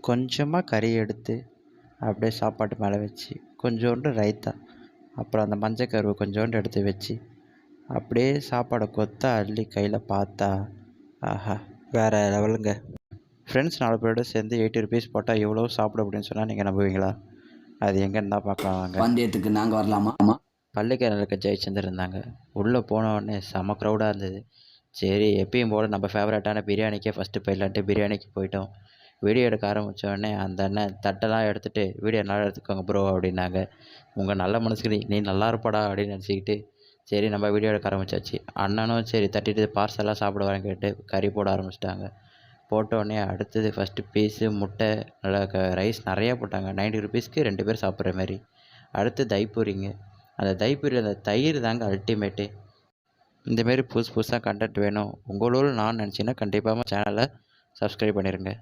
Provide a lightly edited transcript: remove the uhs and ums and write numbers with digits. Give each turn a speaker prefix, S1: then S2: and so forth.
S1: கொஞ்சமாக கறி எடுத்து அப்படியே சாப்பாட்டு மேலே வச்சு கொஞ்சோண்டு ரைத்தா, அப்புறம் அந்த மஞ்சக்கருவை கொஞ்சோண்டு எடுத்து வச்சு அப்படியே சாப்பாடை கொத்தா அள்ளி கையில் பார்த்தா ஆஹா வேறு லெவலுங்க. ஃப்ரெண்ட்ஸ் 4 பேரோட சேர்ந்து 80 ருபீஸ் போட்டால் எவ்வளோ சாப்பிட அப்படின்னு சொன்னால் நீங்கள் நம்புவீங்களா? அது எங்கன்னு தான் பார்க்கலாம் வாங்க.
S2: பந்தயத்துக்கு நாங்கள் வரலாமா?
S1: பள்ளிக்கரையில் இருக்க ஜெயச்சந்தர் இருந்தாங்க. உள்ளே போன உடனே செம க்ரௌடாக இருந்தது. சரி எப்பயும் போல் நம்ம ஃபேவரட்டான பிரியாணிக்கே ஃபஸ்ட்டு போயிடலான்ட்டு பிரியாணிக்கு போயிட்டோம். வீடியோ எடுக்க ஆரம்பித்த உடனே அந்த அண்ணன் தட்டெல்லாம் எடுத்துகிட்டு வீடியோ நல்லா எடுத்துக்கோங்க ப்ரோ அப்படின்னாங்க. உங்கள் நல்ல மனசுக்கு நீ நல்லா இருப்படா அப்படின்னு நினச்சிக்கிட்டு சரி நம்ம வீடியோ எடுக்க ஆரம்பித்தாச்சு. அண்ணனும் சரி தட்டிட்டு பார்சலாக சாப்பிட வரேன் கேட்டு கறி போட ஆரம்பிச்சிட்டாங்க. போட்டோடனே அடுத்தது ஃபஸ்ட்டு பீஸு முட்டை நல்லா ரைஸ் நிறையா போட்டாங்க. 90 ருபீஸ்க்கு 2 பேர் சாப்பிட்ற மாதிரி. அடுத்து தைப்பூரிங்க. அந்த தைப்பூரியில் அந்த தயிர் தாங்க அல்டிமேட்டு. இந்தமாரி புதுசு புதுசாக கண்டென்ட் வேணும் உங்களோட நான் நினச்சிங்கன்னா கண்டிப்பாக சேனலை சப்ஸ்கிரைப் பண்ணிடுங்க.